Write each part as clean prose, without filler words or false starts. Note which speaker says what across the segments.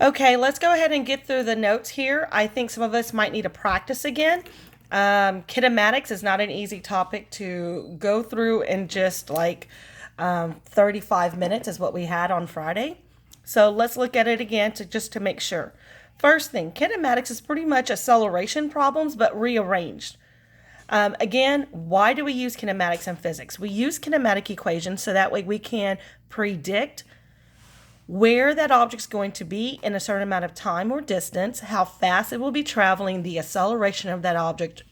Speaker 1: Okay, let's go ahead and get through the notes here. I think some of us might need to practice again. Kinematics is not an easy topic to go through in just like 35 minutes is what we had on Friday. So let's look at it again to make sure. First thing, kinematics is pretty much acceleration problems but rearranged. Again, why do we use kinematics in physics? We use kinematic equations so that way we can predict where that object's going to be in a certain amount of time or distance, how fast it will be traveling, the acceleration of that object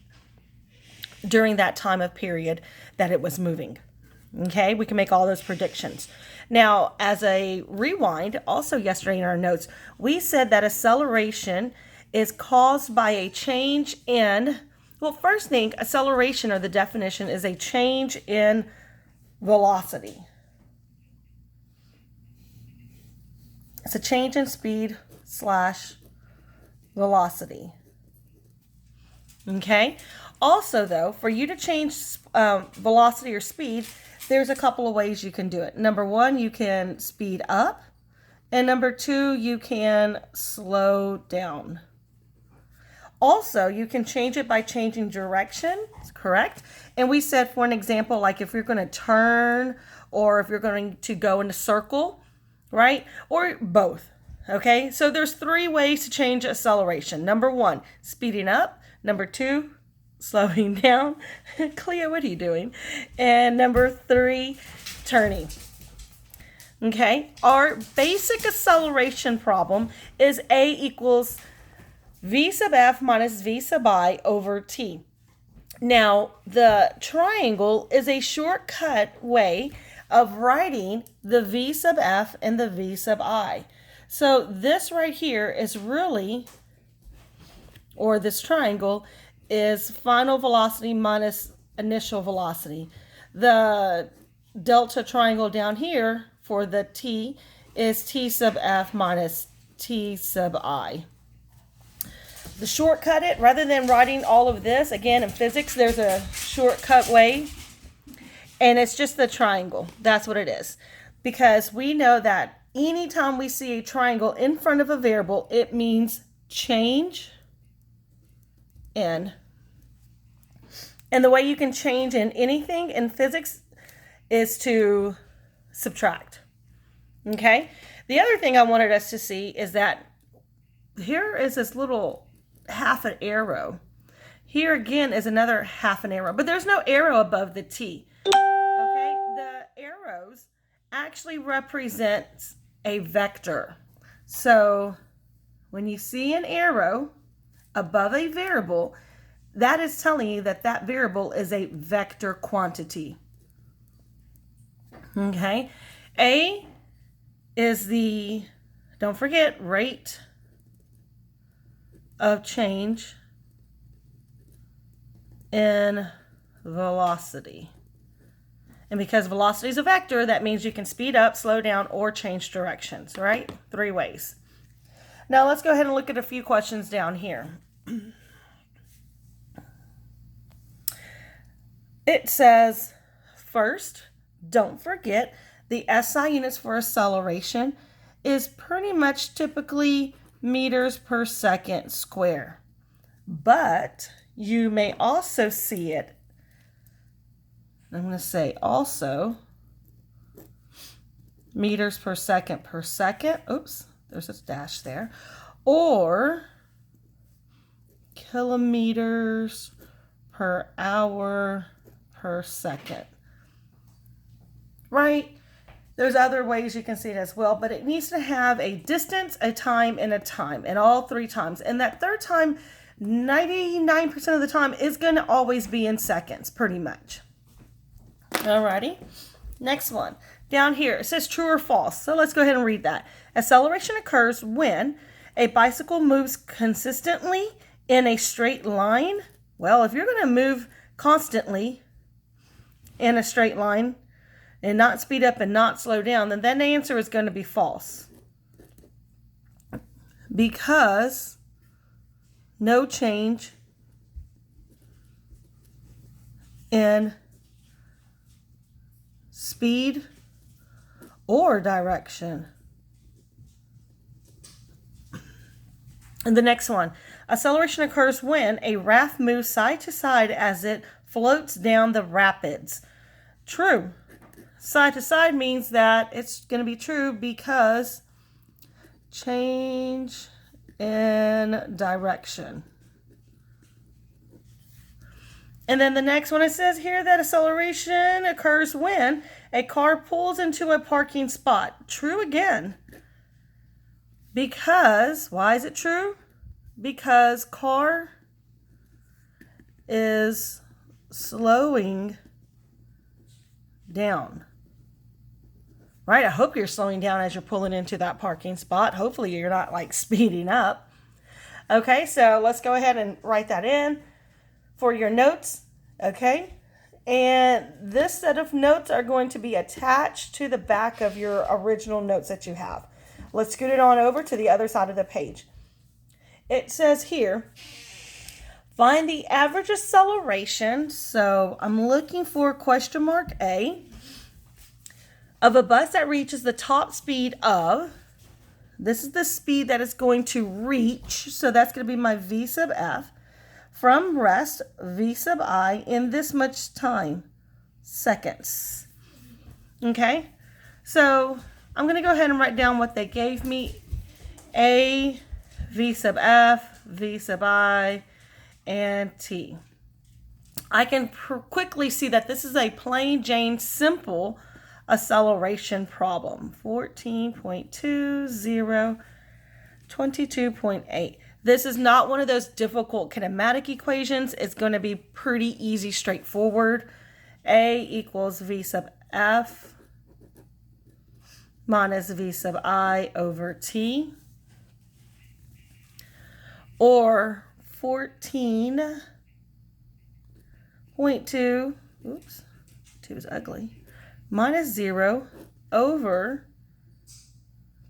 Speaker 1: during that time of period that it was moving. Okay, we can make all those predictions. Now, as a rewind, also yesterday in our notes, we said that acceleration is caused by a change in, well, first thing, acceleration or the definition is a change in velocity. It's a change in speed slash velocity. Okay. Also, though, for you to change velocity or speed, there's a couple of ways you can do it. Number one, you can speed up. And number two, you can slow down. Also, you can change it by changing direction, correct? And we said, for an example, like if you're going to turn or if you're going to go in a circle, right? Or both, okay? So there's three ways to change acceleration. Number one, speeding up. Number two, slowing down. Cleo, what are you doing? And number three, turning. Okay, our basic acceleration problem is A equals V sub f minus V sub I over t. Now, the triangle is a shortcut way of writing the V sub f and the V sub I. So this right here is really, or this triangle, is final velocity minus initial velocity. The delta triangle down here for the t is T sub f minus T sub I. The shortcut it, rather than writing all of this, again in physics there's a shortcut way, and it's just the triangle. That's what it is. Because we know that anytime we see a triangle in front of a variable, it means change in. And the way you can change in anything in physics is to subtract. Okay? The other thing I wanted us to see is that here is this little half an arrow. Here again is another half an arrow, but there's no arrow above the T. Okay? The arrows actually represent a vector. So when you see an arrow above a variable, that is telling you that that variable is a vector quantity. Okay? A is the, don't forget, rate of change in velocity. And because velocity is a vector, that means you can speed up, slow down, or change directions, right? Three ways. Now let's go ahead and look at a few questions down here. It says, first, don't forget the SI units for acceleration is pretty much typically meters per second square. But you may also see it, I'm going to say also, meters per second, oops, there's a dash there, or kilometers per hour per second. Right? There's other ways you can see it as well, but it needs to have a distance, a time, and a time, and all three times. And that third time, 99% of the time, is going to always be in seconds, pretty much. Alrighty. Next one. Down here, it says true or false. So let's go ahead and read that. Acceleration occurs when a bicycle moves consistently in a straight line. Well, if you're going to move constantly in a straight line and not speed up and not slow down, then that answer is going to be false. Because no change in speed or direction And the next one, acceleration occurs when a raft moves side to side as it floats down the rapids. True. Side to side means that it's going to be true because change in direction. And then the next one, it says here that acceleration occurs when a car pulls into a parking spot. True again. Because, why is it true? Because car is slowing down. Right? I hope you're slowing down as you're pulling into that parking spot. Hopefully you're not like speeding up. Okay, so let's go ahead and write that in for your notes. Okay, and this set of notes are going to be attached to the back of your original notes that you have. Let's scoot it on over to the other side of the page. It says here, find the average acceleration. So I'm looking for question mark A of a bus that reaches the top speed of, this is the speed that it's going to reach. So that's going to be my V sub F. From rest, V sub I, in this much time, seconds. Okay, so I'm going to go ahead and write down what they gave me. A, V sub F, V sub I, and T. I can quickly see that this is a plain Jane simple acceleration problem. 14.20, 22.8. This is not one of those difficult kinematic equations. It's going to be pretty easy, straightforward. A equals V sub F minus V sub I over T. Or 14.2, oops, 2 is ugly, minus 0 over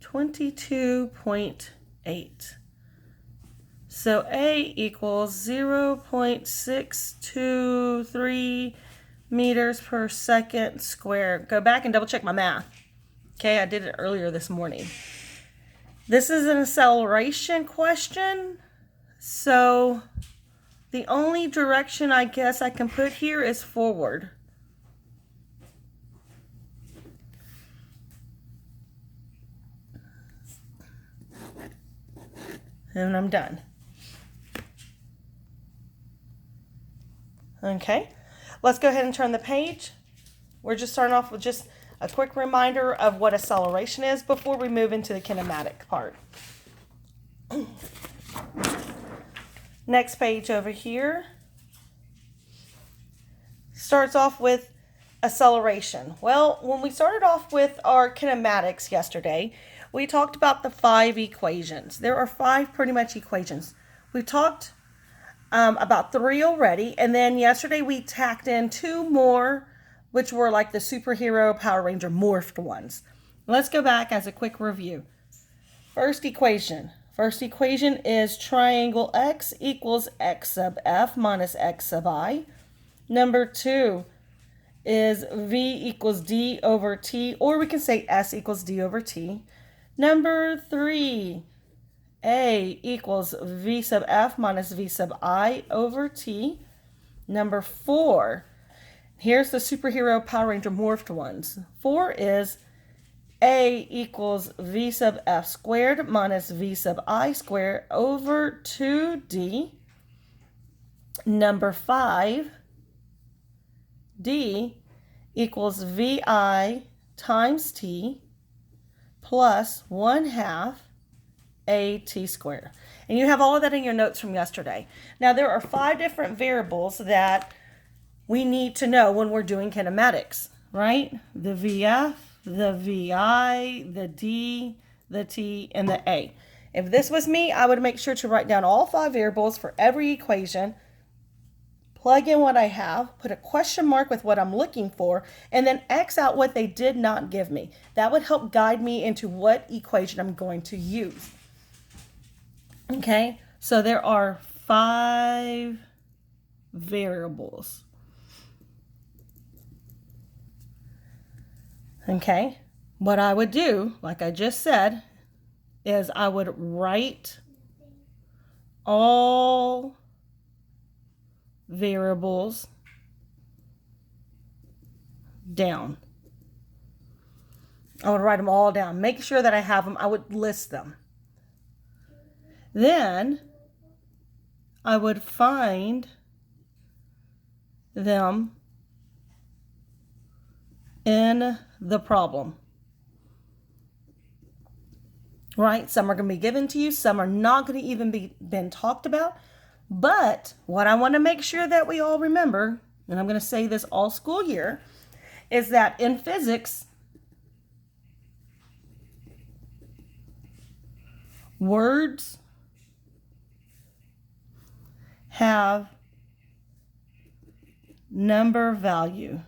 Speaker 1: 22.8. So A equals 0.623 meters per second squared. Go back and double check my math. Okay, I did it earlier this morning. This is an acceleration question. So the only direction I guess I can put here is forward. And I'm done. Okay, let's go ahead and turn the page. We're just starting off with just a quick reminder of what acceleration is before we move into the kinematic part. Next page over here starts off with acceleration. Well, when we started off with our kinematics yesterday, we talked about the 5 equations. There are 5 pretty much equations. We talked about 3 already, and then yesterday we tacked in 2 more, which were like the superhero Power Ranger morphed ones. Let's go back as a quick review. First equation is triangle x equals x sub f minus x sub I. Number 2 is v equals d over t, or we can say s equals d over t. Number 3, a equals v sub f minus v sub I over t. Number 4, here's the superhero Power Ranger morphed ones. 4 is a equals v sub f squared minus v sub I squared over 2d. Number 5, d equals vi times t plus 1/2 a t squared. And you have all of that in your notes from yesterday. Now there are 5 different variables that we need to know when we're doing kinematics, right? The VF, the VI, the D, the T, and the A. If this was me, I would make sure to write down all 5 variables for every equation, plug in what I have, put a question mark with what I'm looking for, and then X out what they did not give me. That would help guide me into what equation I'm going to use. Okay, so there are 5 variables. Okay, what I would do, like I just said, is I would write all variables down. I would write them all down. Make sure that I have them. I would list them. Then I would find them in the problem. Right? Some are going to be given to you. Some are not going to even been talked about. But what I want to make sure that we all remember, and I'm going to say this all school year, is that in physics, words have number value,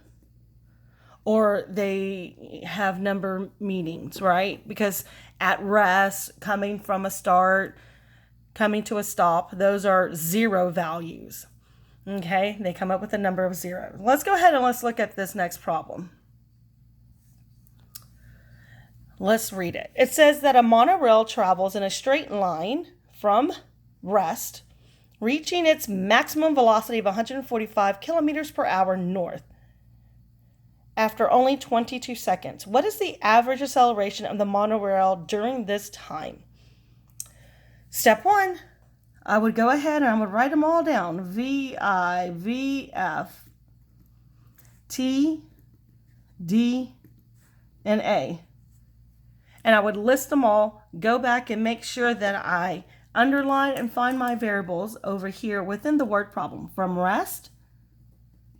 Speaker 1: or they have number meanings, right? Because at rest, coming from a start, coming to a stop, those are zero values. Okay, they come up with a number of zeros. Let's go ahead and let's look at this next problem. Let's read it. It says that a monorail travels in a straight line from rest, reaching its maximum velocity of 145 kilometers per hour north after only 22 seconds. What is the average acceleration of the monorail during this time? Step 1, I would go ahead and I would write them all down. V-I, V-F, T, D, and A. And I would list them all, go back and make sure that I underline and find my variables over here within the word problem. From rest,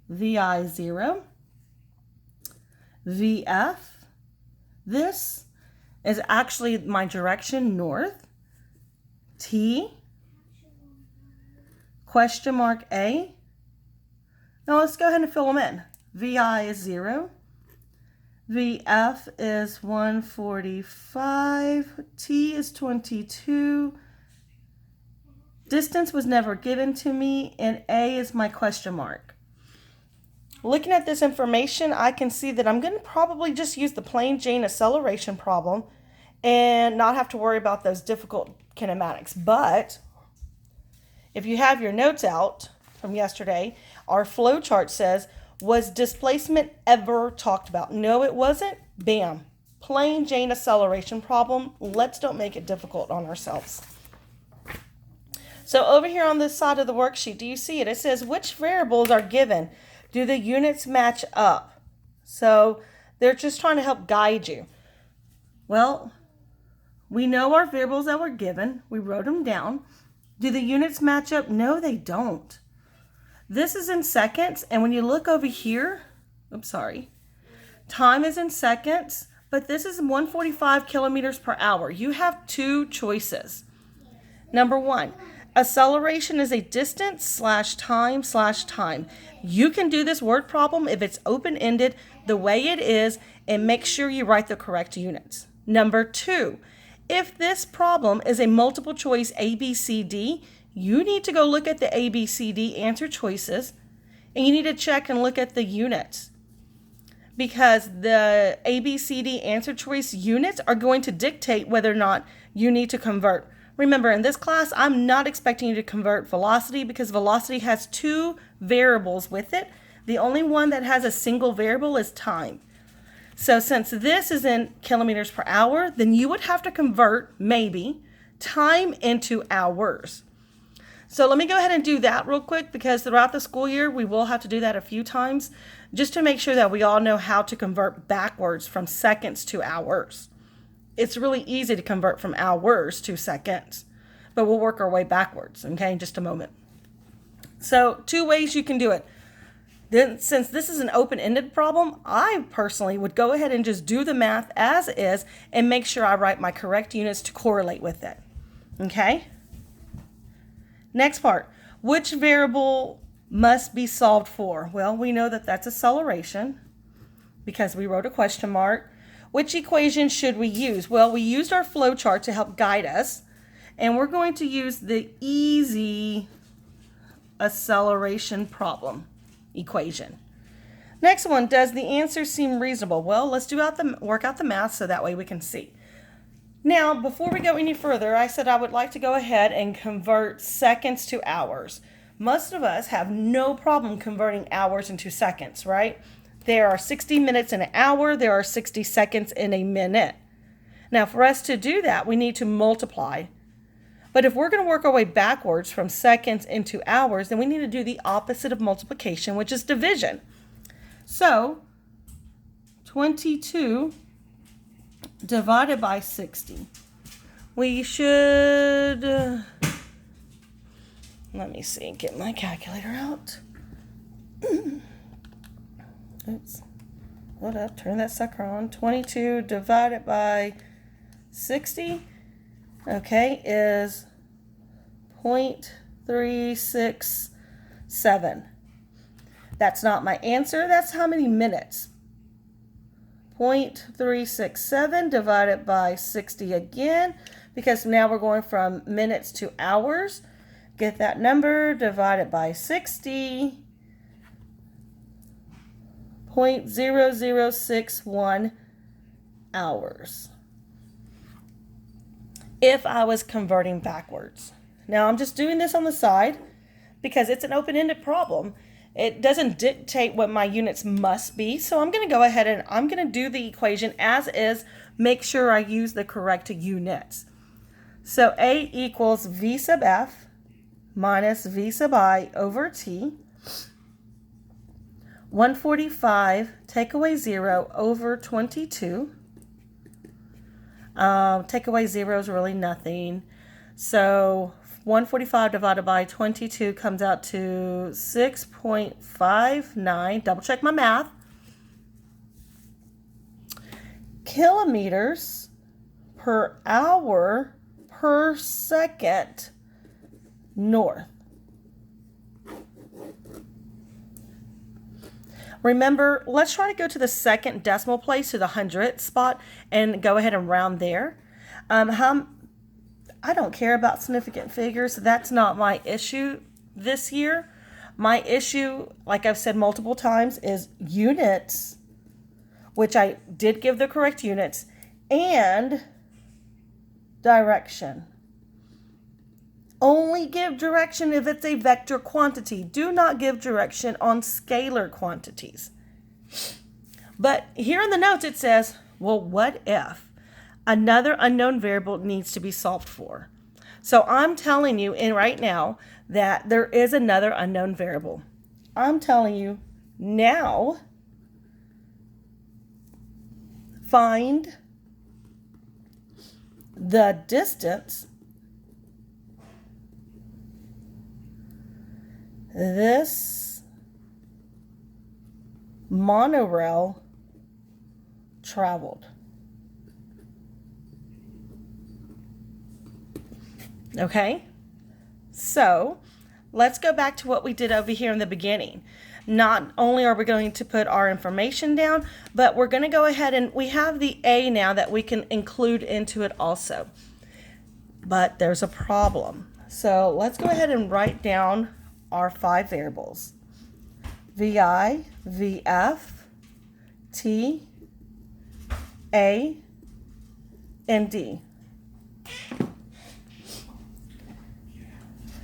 Speaker 1: VI 0, VF, this is actually my direction north, T, question mark A. Now let's go ahead and fill them in. VI is 0. VF is 145. T is 22. Distance was never given to me, and A is my question mark. Looking at this information, I can see that I'm going to probably just use the plain Jane acceleration problem and not have to worry about those difficult kinematics. But if you have your notes out from yesterday, our flow chart says, was displacement ever talked about? No, it wasn't. Bam. Plain Jane acceleration problem. Let's don't make it difficult on ourselves. So over here on this side of the worksheet, do you see it? It says, which variables are given? Do the units match up? So they're just trying to help guide you. Well, we know our variables that were given. We wrote them down. Do the units match up? No, they don't. This is in seconds, and when you look over here, time is in seconds, but this is 145 kilometers per hour. You have two choices. Number 1, acceleration is a distance / time. You can do this word problem if it's open-ended the way it is, and make sure you write the correct units. Number 2, if this problem is a multiple choice A, B, C, D, you need to go look at the A, B, C, D answer choices, and you need to check and look at the units, because the A, B, C, D answer choice units are going to dictate whether or not you need to convert. Remember, in this class, I'm not expecting you to convert velocity because velocity has two variables with it. The only one that has a single variable is time. So since this is in kilometers per hour, then you would have to convert, maybe, time into hours. So let me go ahead and do that real quick, because throughout the school year, we will have to do that a few times just to make sure that we all know how to convert backwards from seconds to hours. It's really easy to convert from hours to seconds, but we'll work our way backwards, okay, in just a moment. So 2 ways you can do it. Then, since this is an open-ended problem, I personally would go ahead and just do the math as is and make sure I write my correct units to correlate with it, okay? Next part, which variable must be solved for? Well, we know that that's acceleration because we wrote a question mark. Which equation should we use? Well, we used our flow chart to help guide us, and we're going to use the easy acceleration problem equation. Next one, does the answer seem reasonable? Well, let's work out the math so that way we can see. Now, before we go any further, I said I would like to go ahead and convert seconds to hours. Most of us have no problem converting hours into seconds, right? There are 60 minutes in an hour. There are 60 seconds in a minute. Now, for us to do that, we need to multiply. But if we're going to work our way backwards from seconds into hours, then we need to do the opposite of multiplication, which is division. So, 22 divided by 60. We should, let me see, get my calculator out. Oops. Hold up, turn that sucker on. 22 divided by 60, okay, is 0.367. That's not my answer, that's how many minutes. 0.367 divided by 60 again, because now we're going from minutes to hours. Get that number, divided by 60. 0.0061 hours. If I was converting backwards. Now I'm just doing this on the side because it's an open-ended problem. It doesn't dictate what my units must be. So I'm going to go ahead and I'm going to do the equation as is. Make sure I use the correct units. So A equals V sub F minus V sub I over T. 145 take away 0 over 22. Take away 0 is really nothing. So 145 divided by 22 comes out to 6.59. Double check my math. Kilometers per hour per second north. Remember, let's try to go to the second decimal place, to the hundredth spot, and go ahead and round there. I don't care about significant figures. That's not my issue this year. My issue, like I've said multiple times, is units, which I did give the correct units, and direction. Only give direction if it's a vector quantity. Do not give direction on scalar quantities. But here in the notes it says, well, what if another unknown variable needs to be solved for? So I'm telling you right now that there is another unknown variable. I'm telling you now, find the distance this monorail traveled. Okay, so let's go back to what we did over here in the beginning. Not only are we going to put our information down, but we're going to go ahead and we have the A now that we can include into it also. But there's a problem. So let's go ahead and write down our 5 variables. VI, VF, T, A, and D.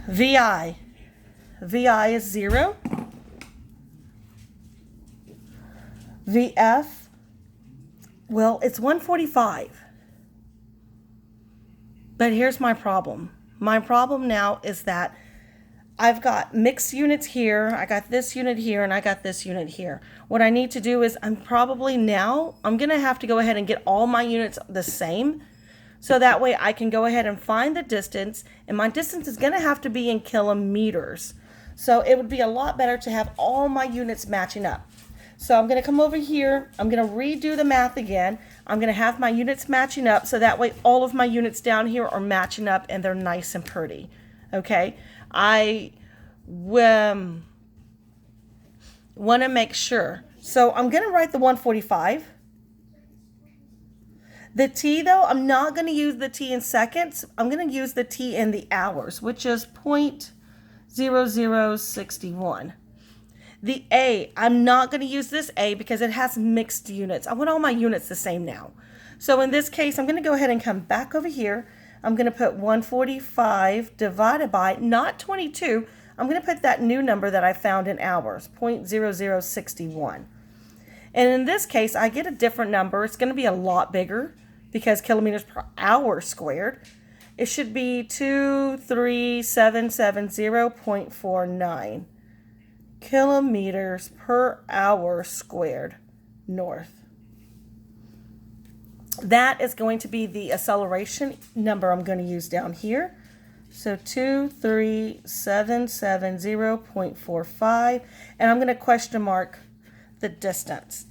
Speaker 1: VI is 0. VF, well, it's 145. But here's my problem. My problem now is that I've got mixed units here, I got this unit here, and I got this unit here. What I need to do is I'm going to have to go ahead and get all my units the same, so that way I can go ahead and find the distance, and my distance is going to have to be in kilometers. So it would be a lot better to have all my units matching up. So I'm going to come over here, I'm going to redo the math again. I'm going to have my units matching up, so that way all of my units down here are matching up and they're nice and pretty. Okay? I want to make sure. So I'm going to write the 145. The T, though, I'm not going to use the T in seconds. I'm going to use the T in the hours, which is 0.0061. The A, I'm not going to use this A because it has mixed units. I want all my units the same now. So in this case, I'm going to go ahead and come back over here. I'm going to put 145 divided by, not 22, I'm going to put that new number that I found in hours, 0.0061. And in this case, I get a different number. It's going to be a lot bigger because kilometers per hour squared. It should be 23770.49 kilometers per hour squared north. That is going to be the acceleration number I'm going to use down here. So 23770.45, and I'm going to question mark the distance.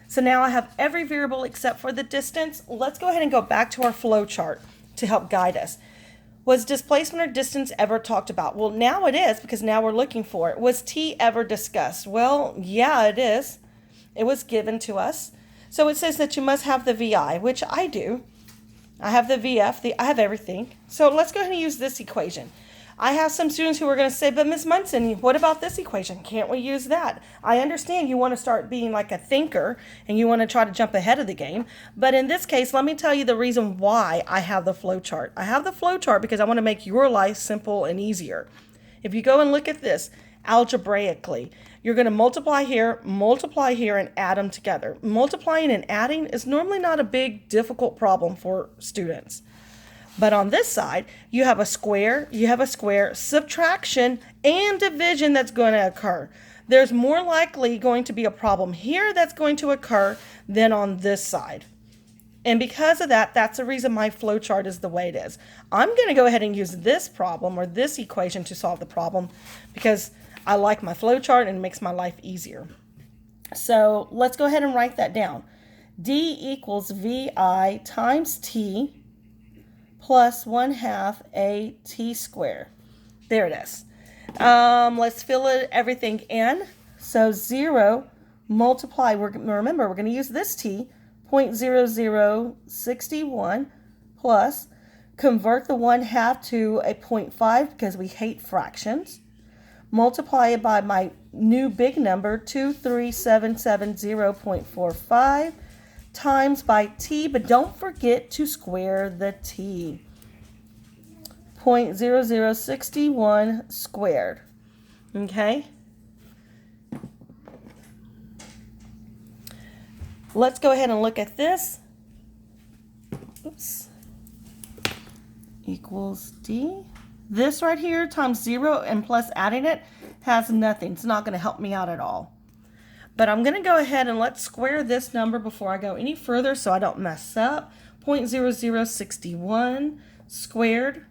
Speaker 1: So now I have every variable except for the distance. Let's go ahead and go back to our flow chart to help guide us. Was displacement or distance ever talked about? Well, now it is, because now we're looking for it. Was t ever discussed? Well, yeah, it is. It was given to us. So it says that you must have the VI, which I do. I have the VF, I have everything. So let's go ahead and use this equation. I have some students who are going to say, but Ms. Munson, what about this equation? Can't we use that? I understand you want to start being like a thinker and you want to try to jump ahead of the game. But in this case, let me tell you the reason why I have the flow chart. I have the flow chart because I want to make your life simple and easier. If you go and look at this algebraically, you're going to multiply here, and add them together. Multiplying and adding is normally not a big, difficult problem for students. But on this side, you have a square, subtraction, and division that's going to occur. There's more likely going to be a problem here that's going to occur than on this side. And because of that, that's the reason my flow chart is the way it is. I'm going to go ahead and use this problem or this equation to solve the problem because I like my flow chart and it makes my life easier. So let's go ahead and write that down. D equals VI times T plus 1/2 AT squared. There it is. Let's fill everything in. So 0 multiply, remember we're going to use this T, 0.0061 plus, convert the 1/2 to a 0.5 because we hate fractions. Multiply it by my new big number, 23770.45, times by t, but don't forget to square the t. 0.0061 squared. Okay? Let's go ahead and look at this. Oops. Equals d. This right here times 0 and plus adding it has nothing. It's not going to help me out at all. But I'm going to go ahead and let's square this number before I go any further so I don't mess up. 0.0061 squared.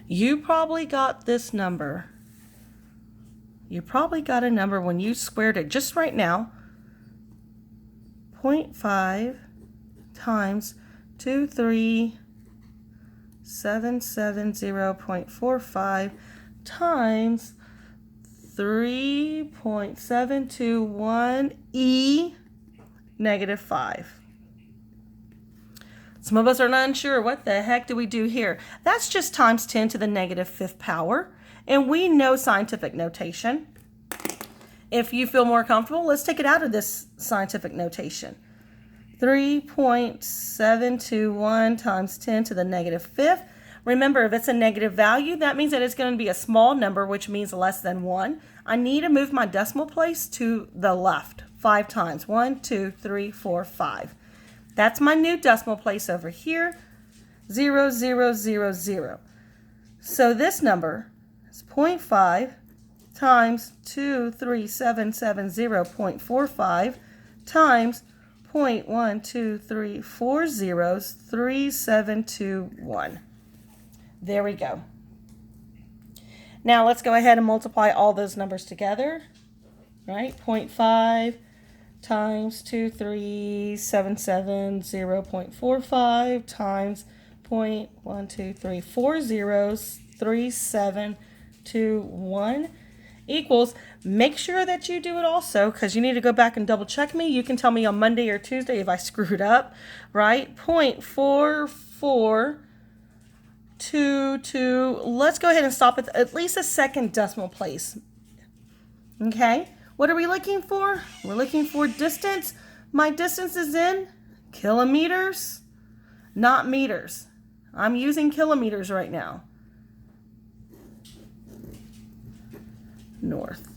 Speaker 1: You probably got this number. You probably got a number when you squared it just right now. 0.5 times 23770.45 times 3.721 e negative 5. Some of us are not unsure, what the heck do we do here? That's just times 10 to the negative 5th power, and we know scientific notation. If you feel more comfortable, let's take it out of this scientific notation. 3.721 times 10 to the negative 5th. Remember, if it's a negative value, that means that it's going to be a small number, which means less than 1. I need to move my decimal place to the left 5 times. 1, 2, 3, 4, 5. That's my new decimal place over here, 0, 0, 0, 0. So this number is 0.5 times 23770.45 times 0.123403721. There we go. Now let's go ahead and multiply all those numbers together. Right? 0.5 times 23770.45 times 0.123403721 equals, make sure that you do it also because you need to go back and double check me. You can tell me on Monday or Tuesday if I screwed up, right? 0.4422. Let's go ahead and stop at least a second decimal place. Okay? What are we looking for? We're looking for distance. My distance is in kilometers, not meters. I'm using kilometers right now. North.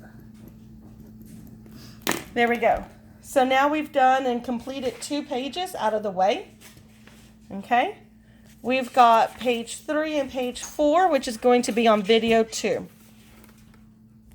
Speaker 1: There we go. So now we've done and completed 2 pages out of the way. Okay. We've got page 3 and page 4, which is going to be on video 2.